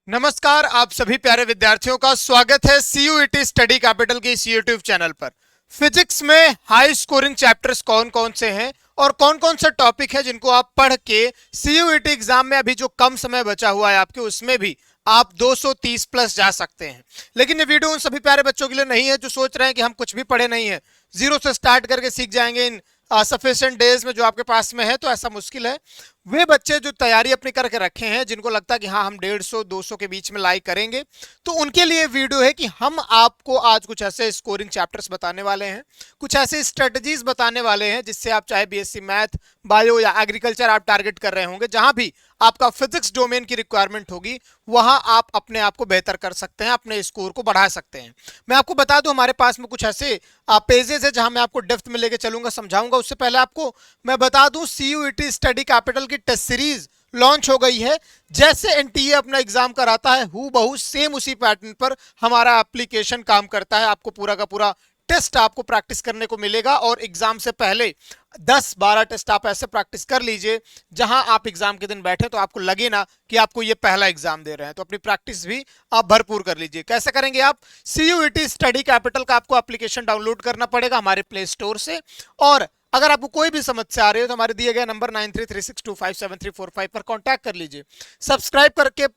नमस्कार, आप सभी प्यारे विद्यार्थियों का स्वागत है सीयूईटी स्टडी कैपिटल के इस यूट्यूब चैनल पर। फिजिक्स में हाई स्कोरिंग चैप्टर्स कौन कौन से हैं और कौन कौन से टॉपिक है जिनको आप पढ़ के सीयूईटी एग्जाम में अभी जो कम समय बचा हुआ है आपके, उसमें भी आप 230 प्लस जा सकते हैं। लेकिन ये वीडियो उन सभी प्यारे बच्चों के लिए नहीं है जो सोच रहे हैं कि हम कुछ भी पढ़े नहीं है, जीरो से स्टार्ट करके सीख जाएंगे इन सफिशिएंट डेज में जो आपके पास में है। तो ऐसा मुश्किल है। वे बच्चे जो तैयारी अपनी करके रखे हैं, जिनको लगता है कि हाँ हम 150-200 के बीच में लाइक करेंगे, तो उनके लिए वीडियो है कि हम आपको आज कुछ ऐसे स्कोरिंग चैप्टर्स बताने वाले हैं, कुछ ऐसे स्ट्रेटजीज बताने वाले हैं जिससे आप चाहे बीएससी मैथ, बायो या एग्रीकल्चर आप टारगेट कर रहे होंगे, जहां भी आपका फिजिक्स डोमेन की रिक्वायरमेंट होगी वहां आप अपने आप को बेहतर कर सकते हैं, अपने स्कोर को बढ़ा सकते हैं। मैं आपको बता दूं, हमारे पास में कुछ ऐसे पेजेस है जहां मैं आपको डेप्थ में लेके चलूंगा, समझाऊंगा। उससे पहले आपको मैं बता दूं, सीयूईटी स्टडी कैपिटल की टेस्ट सीरीज लॉन्च हो गई है। जैसे एनटीए अपना एग्जाम कराता है हूँ बहु सेम उसी पैटर्न पर हमारा एप्लीकेशन काम करता है। आपको पूरा का पूरा टेस्ट आपको प्रैक्टिस करने को मिलेगा और एग्जाम से पहले 10-12 टेस्ट आप ऐसे प्रैक्टिस कर लीजिए जहां आप एग्जाम के दिन बैठे तो आपको लगे ना कि आपको ये पहला एग्जाम दे रहे हैं। तो अपनी प्रैक्टिस भी आप भरपूर कर लीजिए। कैसे करेंगे आप? सीयूईटी स्टडी कैपिटल का आपको एप्लीकेशन डाउनलोड करना पड़ेगा हमारे प्ले स्टोर से, और अगर आपको कोई भी समस्या आ रही हो तो हमारे दिए गए नंबर 9336257345 पर कांटेक्ट कर लीजिए। सब्सक्राइब करके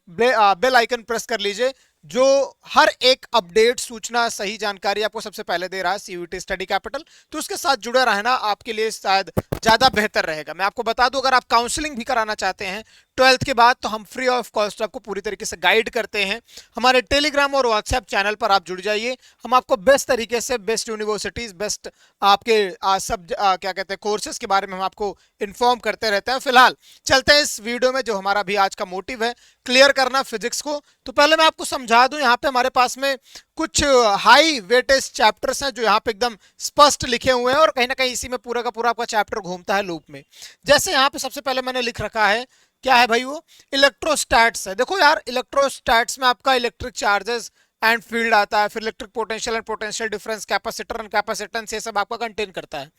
बेल आइकन प्रेस कर लीजिए, जो हर एक अपडेट, सूचना, सही जानकारी आपको सबसे पहले दे रहा है सीयूईटी स्टडी कैपिटल। तो उसके साथ जुड़े रहना आपके लिए शायद ज्यादा बेहतर रहेगा। मैं आपको बता दूं, अगर आप काउंसलिंग भी कराना चाहते हैं 12th के बाद, तो हम फ्री ऑफ कॉस्ट आपको पूरी तरीके से गाइड करते हैं। हमारे टेलीग्राम और व्हाट्सएप चैनल पर आप जुड़ जाइए। हम आपको बेस्ट तरीके से बेस्ट यूनिवर्सिटीज, बेस्ट आपके सब क्या कहते हैं कोर्सेज के बारे में हम आपको इन्फॉर्म करते रहते हैं। फिलहाल चलते हैं इस वीडियो में, जो हमारा भी आज का मोटिव है क्लियर करना फिजिक्स को। तो पहले मैं आपको समझा दूं, यहाँ पे हमारे पास में कुछ हाई वेटेज चैप्टर्स हैं जो यहाँ पे एकदम स्पष्ट लिखे हुए हैं, और कहीं ना कहीं इसी में पूरा का पूरा आपका चैप्टर घूमता है लूप में। जैसे यहाँ पे सबसे पहले मैंने लिख रखा है, क्या है भाई? वो इलेक्ट्रोस्टैट्स है। देखो यार, इलेक्ट्रोस्टैट्स में आपका इलेक्ट्रिक चार्जेस एंड फील्ड आता है, फिर electric potential and potential difference, capacitor and capacitance, ये सब आपका कंटेन करता है।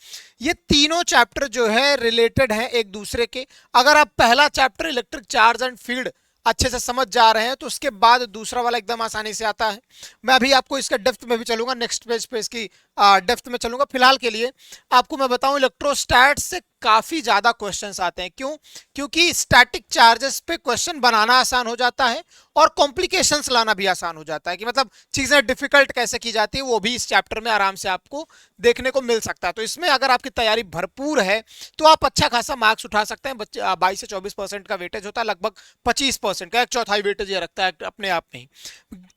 ये तीनों चैप्टर जो है रिलेटेड है एक दूसरे के। अगर आप पहला chapter electric charge and field अच्छे से समझ जा रहे हैं तो उसके बाद दूसरा वाला एकदम आसानी से आता है। मैं अभी आपको इसका डेप्थ में भी चलूंगा, नेक्स्ट पेज पे इसकी डेप्थ में चलूंगा। फिलहाल के लिए आपको मैं बताऊं, इलेक्ट्रोस्टैट से काफी ज्यादा क्वेश्चंस आते हैं। क्यों? क्योंकि स्टैटिक चार्जेस पे क्वेश्चन बनाना आसान हो जाता है और कॉम्प्लिकेशंस लाना भी आसान हो जाता है, कि मतलब चीजें डिफिकल्ट कैसे की जाती है वो भी इस चैप्टर में आराम से आपको देखने को मिल सकता है। तो इसमें अगर आपकी तैयारी भरपूर है तो आप अच्छा खासा मार्क्स उठा सकते हैं। बच्चे 22 से 24% का वेटेज होता है, लगभग 25% का, एक चौथाई वेटेज ये रखता है अपने आप में ही।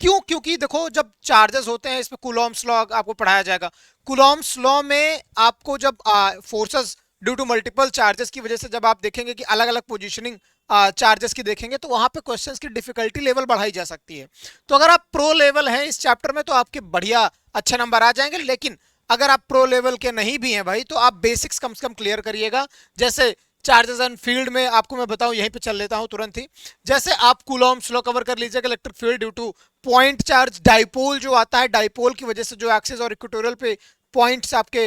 क्यों? क्योंकि देखो, जब चार्जेस होते हैं इसमें कूलॉम्स लॉ आपको पढ़ाया जाएगा। कूलॉम्स लॉ में आपको जब forces due to multiple charges की वजह से जब आप देखेंगे कि अलग अलग पोजीशनिंग चार्जेस की देखेंगे, तो वहां पे क्वेश्चंस की डिफिकल्टी लेवल बढ़ाई जा सकती है। तो अगर आप प्रो लेवल हैं इस चैप्टर में तो आपके बढ़िया अच्छे नंबर आ जाएंगे। लेकिन अगर आप प्रो लेवल के नहीं भी हैं भाई, तो आप बेसिक्स कम से कम क्लियर करिएगा। जैसे चार्जेस एंड फील्ड में आपको मैं बताऊं, यहीं पे चल लेता हूं तुरंत ही। जैसे आप कूलॉम्स लॉ कवर कर लीजिएगा, electric field due two point charge, dipole जो आता है, डाइपोल की वजह से जो एक्सिस और इक्वेटोरियल पे पॉइंट्स आपके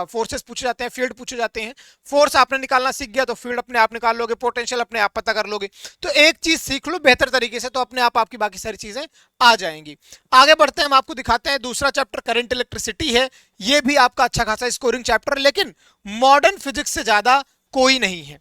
फोर्सेस पूछे जाते हैं, फील्ड पूछे जाते हैं। फोर्स आपने निकालना सीख गया तो फील्ड अपने आप निकाल लोगे, पोटेंशियल अपने आप पता कर लोगे। तो एक चीज सीख लो बेहतर तरीके से तो अपने आप आपकी बाकी सारी चीजें आ जाएंगी। आगे बढ़ते हैं, हम आपको दिखाते हैं दूसरा चैप्टर करंट इलेक्ट्रिसिटी है। ये भी आपका अच्छा खासा स्कोरिंग चैप्टर है, लेकिन मॉडर्न फिजिक्स से ज्यादा कोई नहीं है।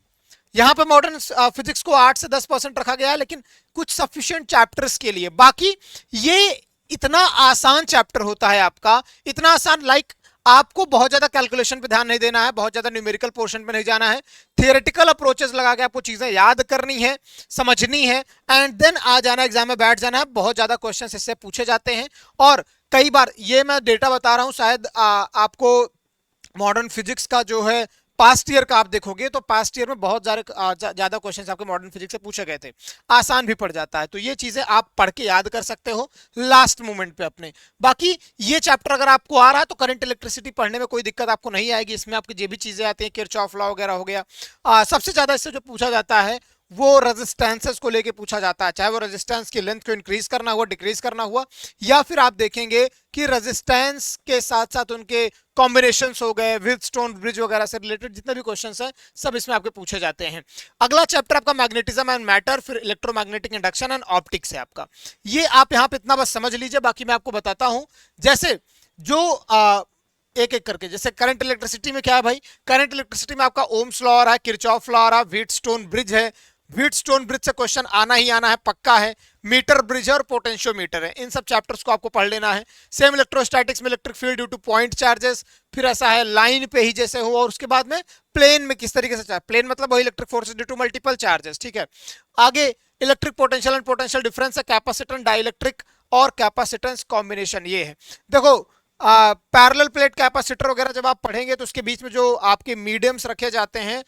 यहां पे मॉडर्न फिजिक्स को 8 से 10% रखा गया है, लेकिन कुछ सफिशिएंट चैप्टर्स के लिए। बाकी ये इतना आसान चैप्टर होता है आपका, इतना आसान, लाइक आपको बहुत ज्यादा कैलकुलेशन पे ध्यान नहीं देना है, बहुत ज्यादा न्यूमेरिकल पोर्शन पे नहीं जाना है। थियोरेटिकल अप्रोचेस लगा के आपको चीजें याद करनी है, समझनी है, एंड देन आ जाना, एग्जाम में बैठ जाना है। बहुत ज्यादा क्वेश्चन इससे पूछे जाते हैं, और कई बार ये मैं डेटा बता रहा हूं, शायद आपको मॉडर्न फिजिक्स का जो है पास्ट ईयर का आप देखोगे तो पास्ट ईयर में बहुत ज्यादा क्वेश्चंस आपके मॉडर्न फिजिक्स से पूछे गए थे, आसान भी पड़ जाता है। तो ये चीजें आप पढ़ के याद कर सकते हो लास्ट मोमेंट पे अपने। बाकी ये चैप्टर अगर आपको आ रहा है तो करंट इलेक्ट्रिसिटी पढ़ने में कोई दिक्कत आपको नहीं आएगी। इसमें आपकी जो भी चीजें आती हैं, किरचॉफ लॉ वगैरह हो गया, सबसे ज्यादा इससे जो पूछा जाता है वो रेजिस्टेंसेस को लेके पूछा जाता है, चाहे वो रेजिस्टेंस की लेंथ को इंक्रीज करना हुआ, डिक्रीज करना हुआ, या फिर आप देखेंगे कि रेजिस्टेंस के साथ साथ उनके कॉम्बिनेशंस हो गए, व्हीटस्टोन ब्रिज वगैरह से रिलेटेड जितने भी क्वेश्चंस हैं सब इसमें आपके पूछे जाते हैं। अगला चैप्टर आपका मैग्नेटिज्म एंड मैटर, फिर इलेक्ट्रोमैग्नेटिक इंडक्शन एंड ऑप्टिक्स है आपका। ये आप यहाँ पे इतना बस समझ लीजिए, बाकी मैं आपको बताता हूं। जैसे जो एक एक करके, जैसे करंट इलेक्ट्रिसिटी में क्या है भाई, करंट इलेक्ट्रिसिटी में आपका ओम्स लॉ आ रहा है, किरचॉफ लॉ आ रहा है, व्हीटस्टोन ब्रिज है, व्हीटस्टोन ब्रिज से क्वेश्चन आना ही आना है, पक्का है, मीटर ब्रिज है और पोटेंशियोमीटर है। इन सब चैप्टर्स को आपको पढ़ लेना है। सेम इलेक्ट्रोस्टैटिक्स में electric field due two point charges, फिर ऐसा है लाइन पे ही जैसे हो, और उसके बाद में प्लेन में किस तरीके से, प्लेन मतलब वही electric forces due to multiple charges, ठीक है। आगे electric potential and potential difference है, कैपेसिटेंस डाइलेक्ट्रिक और कैपेसिटेंस कॉम्बिनेशन, ये है। देखो पैरेलल प्लेट कैपेसिटर वगैरह जब आप पढ़ेंगे तो उसके बीच में जो आपके मीडियम्स रखे जाते हैं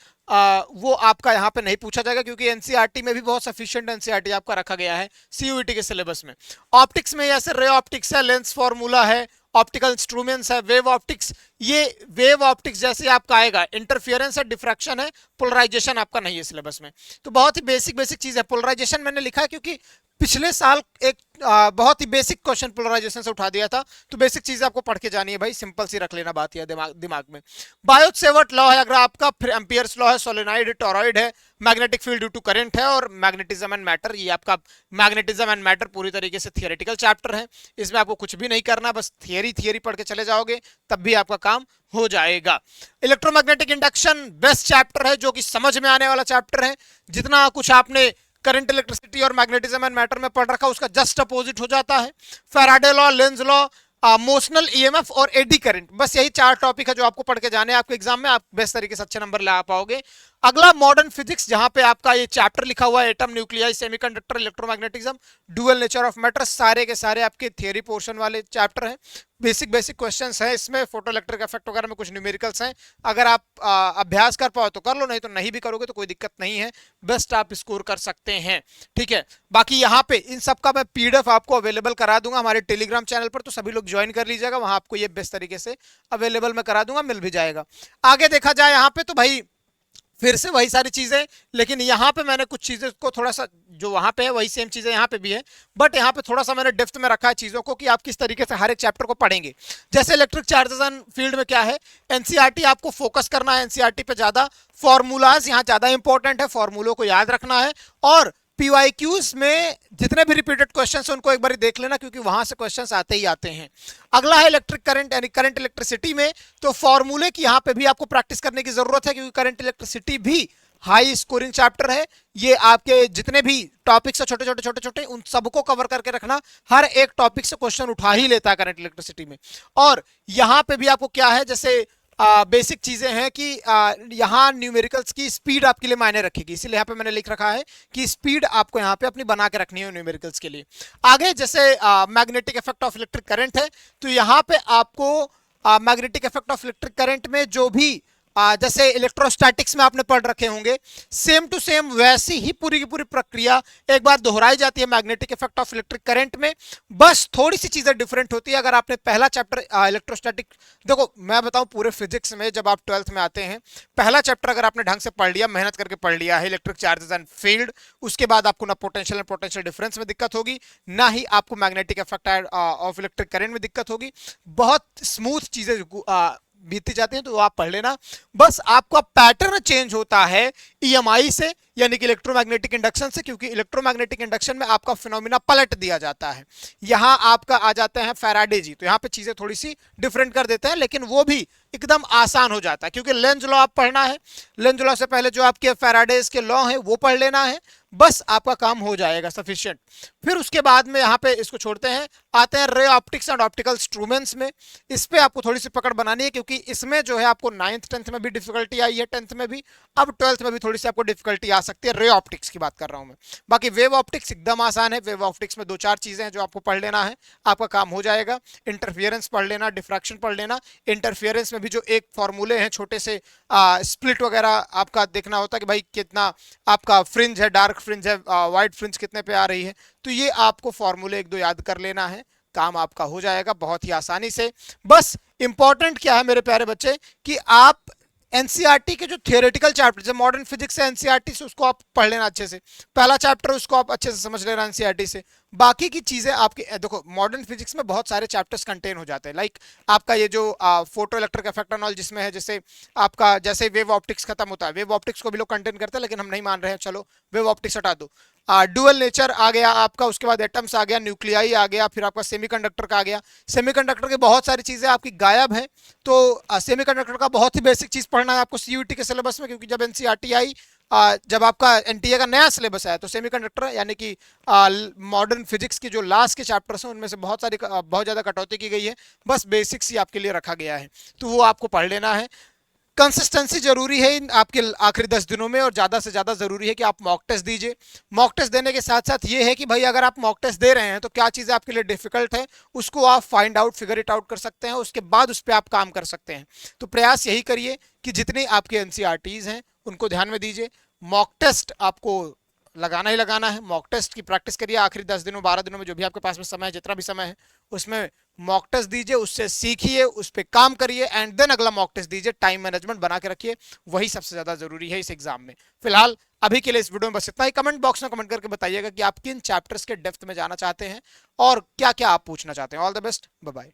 वो आपका यहाँ पे नहीं पूछा जाएगा, क्योंकि एनसीईआरटी में भी बहुत सफिशिएंट एनसीईआरटी आपका रखा गया है सीयूईटी के सिलेबस में। ऑप्टिक्स में ऐसे रे ऑप्टिक्स है, लेंस फॉर्मूला है, ऑप्टिकल इंस्ट्रूमेंट्स है, वेव ऑप्टिक्स। ये वेव ऑप्टिक्स जैसे आपका आएगा, इंटरफियरेंस है, डिफ्रैक्शन है, पोलराइजेशन आपका नहीं है सिलेबस में। तो बहुत ही बेसिक बेसिक चीज है। पोलराइजेशन मैंने लिखा है क्योंकि पिछले साल एक बहुत ही बेसिक क्वेश्चन पोलराइजेशन से उठा दिया था, तो बेसिक चीजें आपको पढ़ के जानी है भाई, सिंपल सी रख लेना बात, यह दिमाग में। बायोट-सेवर्ट लॉ है अगर आपका, फिर एम्पियर्स लॉ है, सोलेनॉइड है, टॉरॉइड है, magnetic field due to current है, और मैग्नेटिज्म एंड मैटर। ये आपका मैग्नेटिज्म एंड मैटर पूरी तरीके से थियोरेटिकल चैप्टर है, इसमें आपको कुछ भी नहीं करना, बस थियरी पढ़ के चले जाओगे तब भी आपका काम हो जाएगा। इलेक्ट्रोमैग्नेटिक इंडक्शन बेस्ट चैप्टर है, जो कि समझ में आने वाला चैप्टर है। जितना कुछ आपने करंट इलेक्ट्रिसिटी और मैग्नेटिज्म एंड मैटर में पढ़ रखा उसका जस्ट अपोजिट हो जाता है। Faraday law, Lenz law, motional EMF और एडी करंट, बस यही 4 टॉपिक है जो आपको पढ़ के जाने हैं आपके एग्जाम में, आप बेस्ट तरीके से अच्छे नंबर ला पाओगे। अगला मॉडर्न फिजिक्स, जहां पे आपका ये चैप्टर लिखा हुआ है, atom, nuclei, semiconductor, electromagnetism, dual nature of matter, सारे के सारे आपके थियरी पोर्शन वाले चैप्टर हैं। बेसिक बेसिक क्वेश्चंस हैं इसमें, फोटो इलेक्ट्रिक इफेक्ट वगैरह में कुछ न्यूमेरिकल्स हैं। अगर आप अभ्यास कर पाओ तो कर लो, नहीं तो नहीं भी करोगे तो कोई दिक्कत नहीं है, बेस्ट आप स्कोर कर सकते हैं, ठीक है। बाकी यहाँ पे इन सब का मैं पीडीएफ आपको अवेलेबल करा दूंगा हमारे टेलीग्राम चैनल पर, तो सभी लोग ज्वाइन कर लीजिएगा, वहां आपको ये बेस्ट तरीके से अवेलेबल मैं करा दूंगा, मिल भी जाएगा। आगे देखा जाए यहाँ पे तो भाई फिर से वही सारी चीजें, लेकिन यहाँ पे मैंने कुछ चीजें को थोड़ा सा, जो वहां पे है वही सेम चीजें यहाँ पे भी है, बट यहाँ पे थोड़ा सा मैंने डेप्थ में रखा है चीजों को कि आप किस तरीके से हर एक चैप्टर को पढ़ेंगे। जैसे इलेक्ट्रिक चार्जेस एंड फील्ड में क्या है, एनसीईआरटी आपको फोकस करना है, एनसीईआरटी पे ज्यादा, फॉर्मूलाज यहाँ ज्यादा इंपॉर्टेंट है, फॉर्मूलों को याद रखना है, और पीवाईक्यूज में जितने भी रिपीटेड क्वेश्चंस हैं उनको एक बार देख लेना, क्योंकि वहां से क्वेश्चंस आते ही आते हैं। अगला है इलेक्ट्रिक करंट, यानी करंट इलेक्ट्रिसिटी में, तो फॉर्मूले की यहाँ पे भी आपको प्रैक्टिस करने की जरूरत है, क्योंकि करंट इलेक्ट्रिसिटी भी हाई स्कोरिंग चैप्टर है। ये आपके जितने भी टॉपिक्स है छोटे छोटे उन सबको कवर करके रखना, हर एक टॉपिक से क्वेश्चन उठा ही लेता है करंट इलेक्ट्रिसिटी में। और यहाँ पे भी आपको क्या है, जैसे बेसिक चीजें हैं कि यहाँ न्यूमेरिकल्स की स्पीड आपके लिए मायने रखेगी, इसीलिए यहाँ पे मैंने लिख रखा है कि स्पीड आपको यहाँ पे अपनी बना के रखनी है न्यूमेरिकल्स के लिए। आगे जैसे magnetic effect of electric current है, तो यहाँ पे आपको magnetic effect of electric current में जो भी जैसे इलेक्ट्रोस्टैटिक्स में आपने पढ़ रखे होंगे, सेम टू सेम वैसी ही पूरी की पूरी प्रक्रिया एक बार दोहराई जाती है magnetic effect of electric current में, बस थोड़ी सी चीजें डिफरेंट होती है। अगर आपने पहला चैप्टर इलेक्ट्रोस्टैटिक, देखो मैं बताऊं पूरे फिजिक्स में जब आप 12th में आते हैं, पहला चैप्टर अगर आपने ढंग से पढ़ लिया, मेहनत करके पढ़ लिया है, इलेक्ट्रिक चार्जेस एंड फील्ड, उसके बाद आपको ना पोटेंशियल एंड पोटेंशियल डिफरेंस में दिक्कत होगी, ना ही आपको magnetic effect of electric current में दिक्कत होगी, बहुत स्मूथ चीजें बीती जाती हैं, तो आप पढ़ लेना। बस आपका पैटर्न चेंज होता है ईएमआई से, यानी कि इलेक्ट्रोमैग्नेटिक इंडक्शन से, क्योंकि इलेक्ट्रोमैग्नेटिक इंडक्शन में आपका फिनोमिना पलट दिया जाता है, यहां आपका आ जाते हैं फैराडे जी, तो यहां पे चीजें थोड़ी सी डिफरेंट कर देते हैं, लेकिन वो भी एकदम आसान हो जाता है, क्योंकि लेंज लॉ आप पढ़ना है, लेंज लॉ से पहले जो आपके फैराडेज के लॉ है वो पढ़ लेना है, बस आपका काम हो जाएगा सफिशिएंट। फिर उसके बाद में यहाँ पे इसको छोड़ते हैं, आते हैं ray optics and optical instruments में। इस पे आपको थोड़ी सी पकड़ बनानी है, क्योंकि इसमें जो है आपको 9th 10th में भी डिफिकल्टी आई है, 10th में भी, अब 12th में भी थोड़ी सी आपको डिफिकल्टी आ सकती है। रे ऑप्टिक्स की बात कर रहा हूं मैं, बाकी वेव ऑप्टिक्स एकदम आसान है। वेव ऑप्टिक्स में 2-4 चीजें हैं जो आपको पढ़ लेना है, आपका काम हो जाएगा। इंटरफियरेंस पढ़ लेना, डिफ्रैक्शन पढ़ लेना। इंटरफियरेंस में भी जो एक फॉर्मूले हैं छोटे से, स्प्लिट वगैरह आपका देखना होता है कि भाई कितना आपका फ्रिंज है, डार्क फ्रिंज है, वाइट फ्रिंज कितने पे आ रही है, तो ये आपको फॉर्मूले 1-2 याद कर लेना है, काम आपका हो जाएगा बहुत ही आसानी से। बस इंपॉर्टेंट क्या है मेरे प्यारे बच्चे, कि आप एनसीईआरटी के जो थियोरेटिकल चैप्टर जैसे मॉडर्न फिजिक्स है एनसीईआरटी से, उसको आप पढ़ लेना अच्छे से, पहला चैप्टर उसको आप अच्छे से समझ लेना एनसीईआरटी से। बाकी की चीजें आपकी देखो मॉडर्न फिजिक्स में बहुत सारे चैप्टर्स कंटेन हो जाते हैं, लाइक आपका ये जो photo electric effect and all जिसमें है, जैसे आपका जैसे वेव ऑप्टिक्स खत्म होता है, वेव ऑप्टिक्स को भी लोग कंटेन करते हैं लेकिन हम नहीं मान रहे हैं, चलो वेव ऑप्टिक्स हटा दो। डुअल नेचर आ गया आपका, उसके बाद एटम्स आ गया, न्यूक्लियाई आ गया, फिर आपका सेमीकंडक्टर का आ गया। सेमीकंडक्टर की बहुत सारी चीजें आपकी गायब हैं, तो सेमीकंडक्टर का बहुत ही बेसिक चीज पढ़ना है आपको सीयूईटी के सिलेबस में, क्योंकि जब एनसीईआरटी आई, जब आपका एनटीए का नया सिलेबस आया तो सेमीकंडक्टर यानी कि मॉडर्न फिजिक्स के जो लास्ट के चैप्टर्स हैं उनमें से बहुत सारी बहुत ज्यादा कटौती की गई है, बस बेसिक्स ही आपके लिए रखा गया है, तो वो आपको पढ़ लेना है। कंसिस्टेंसी जरूरी है इन आपके आखिरी 10 दिनों में, और ज्यादा से ज्यादा जरूरी है कि आप मॉक टेस्ट दीजिए। मॉक टेस्ट देने के साथ साथ ये है कि भाई अगर आप मॉक टेस्ट दे रहे हैं तो क्या चीजें आपके लिए डिफिकल्ट है उसको आप find out figure it out कर सकते हैं, उसके बाद उस पर आप काम कर सकते हैं। तो प्रयास यही करिए कि जितनी आपके एनसीईआरटीज हैं उनको ध्यान में दीजिए, मॉक टेस्ट आपको लगाना ही लगाना है, मॉक टेस्ट की प्रैक्टिस करिए आखिरी 10 दिनों 12 दिनों में जो भी आपके पास में समय है, जितना भी समय है उसमें मॉक टेस्ट दीजिए, उससे सीखिए, उस पर काम करिए, एंड देन अगला मॉक टेस्ट दीजिए। टाइम मैनेजमेंट बना के रखिए, वही सबसे ज्यादा जरूरी है इस एग्जाम में। फिलहाल अभी के लिए इस वीडियो में बस इतना ही। कमेंट बॉक्स में कमेंट करके बताइएगा कि आप किन चैप्टर्स के डेप्थ में जाना चाहते हैं और क्या क्या आप पूछना चाहते हैं। All the best, bye bye.